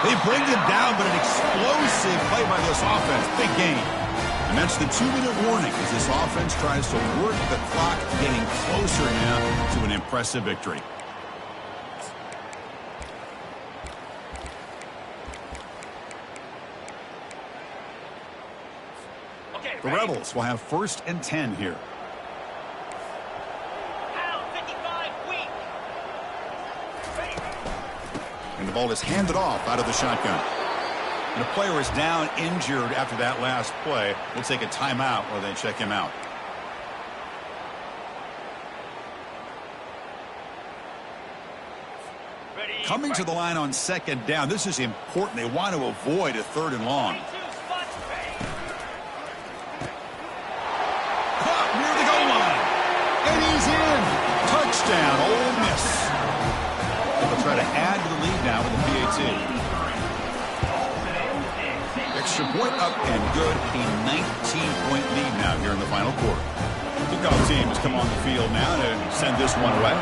They bring him down, but an explosive play by this offense. Big gain. And that's the 2-minute warning as this offense tries to work the clock, getting closer now to an impressive victory. The Rebels will have 1st and 10 here. Out, 55, weak. And the ball is handed off out of the shotgun. And the player is down injured after that last play. We'll take a timeout while they check him out. Ready? Coming to the line on 2nd down. This is important. They want to avoid a 3rd and long. 22 spots, ready. Caught near the goal line. And he's in. Touchdown, Ole Miss. They'll try to add to the lead now with the PAT. Extra point up and good. A 19-point lead now here in the final quarter. The kickoff team has come on the field now to send this one away.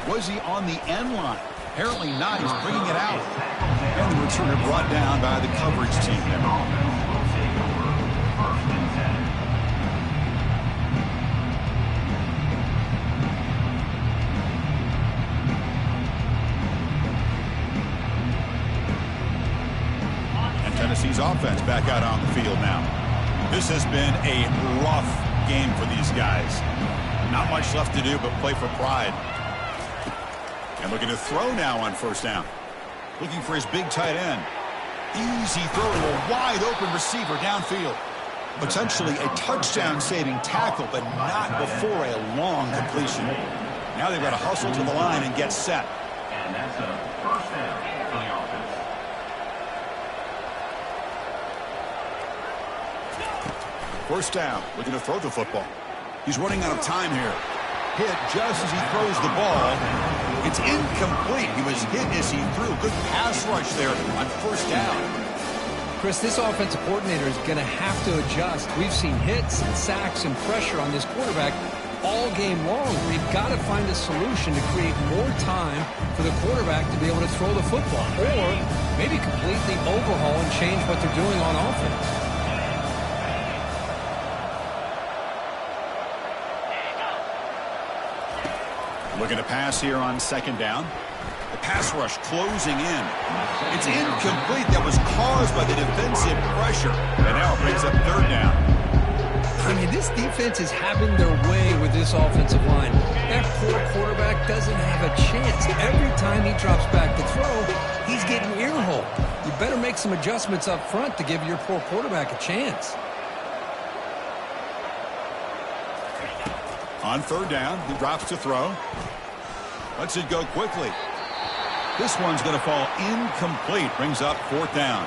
Was he on the end line? Apparently not. He's bringing it out. And the returner brought down by the coverage team there. And Tennessee's offense back out on the field now. This has been a rough game for these guys. Not much left to do but play for pride. And looking to throw now on 1st down. Looking for his big tight end. Easy throw to a wide open receiver downfield. Potentially a touchdown-saving tackle, but not before a long completion. Now they've got to hustle to the line and get set. And that's a 1st down for the offense. 1st down, looking to throw the football. He's running out of time here. Hit just as he throws the ball. It's incomplete. He was hit as he threw. Good pass rush there on 1st down. Chris, this offensive coordinator is going to have to adjust. We've seen hits and sacks and pressure on this quarterback all game long. We've got to find a solution to create more time for the quarterback to be able to throw the football, or maybe completely overhaul and change what they're doing on offense. Looking to pass here on 2nd down. The pass rush closing in. It's incomplete. That was caused by the defensive pressure. And now it brings up 3rd down. I mean, this defense is having their way with this offensive line. That poor quarterback doesn't have a chance. Every time he drops back to throw, he's getting earholed. You better make some adjustments up front to give your poor quarterback a chance. On 3rd down, he drops to throw. Lets it go quickly. This one's going to fall incomplete. Brings up 4th down.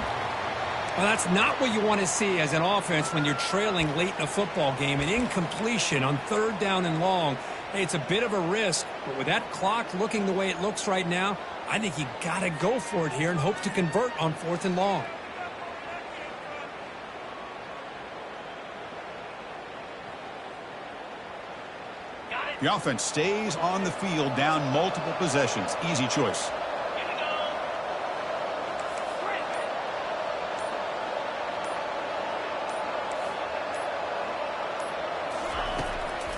Well, that's not what you want to see as an offense when you're trailing late in a football game. An incompletion on 3rd down and long. Hey, it's a bit of a risk, but with that clock looking the way it looks right now, I think you got to go for it here and hope to convert on 4th and long. The offense stays on the field, down multiple possessions. Easy choice. Here we go.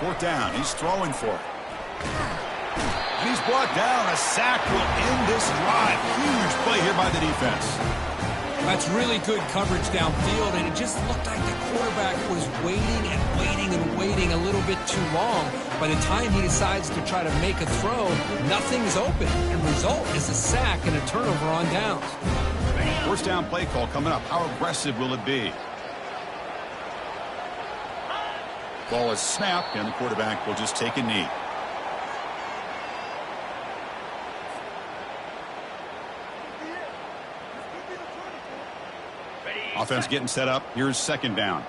Fourth down. He's throwing for it. And he's brought down. A sack will end this drive. Huge play here by the defense. That's really good coverage downfield, and it just looked like the quarterback was waiting and waiting and waiting a little bit too long. By the time he decides to try to make a throw, nothing's open. And result is a sack and a turnover on downs. First down play call coming up. How aggressive will it be? Ball is snapped, and the quarterback will just take a knee. Offense getting set up. Here's second down.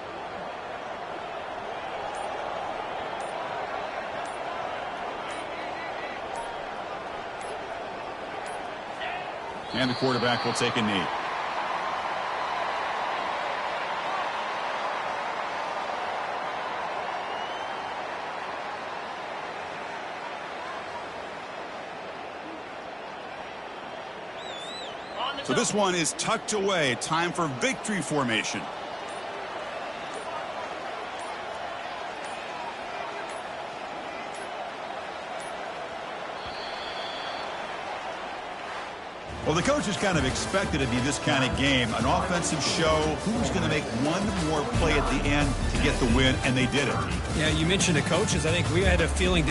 And the quarterback will take a knee. So this one is tucked away. Time for victory formation. Well, the coaches kind of expected it to be this kind of game, an offensive show. Who's going to make one more play at the end to get the win, and they did it. Yeah, you mentioned the coaches. I think we had a feeling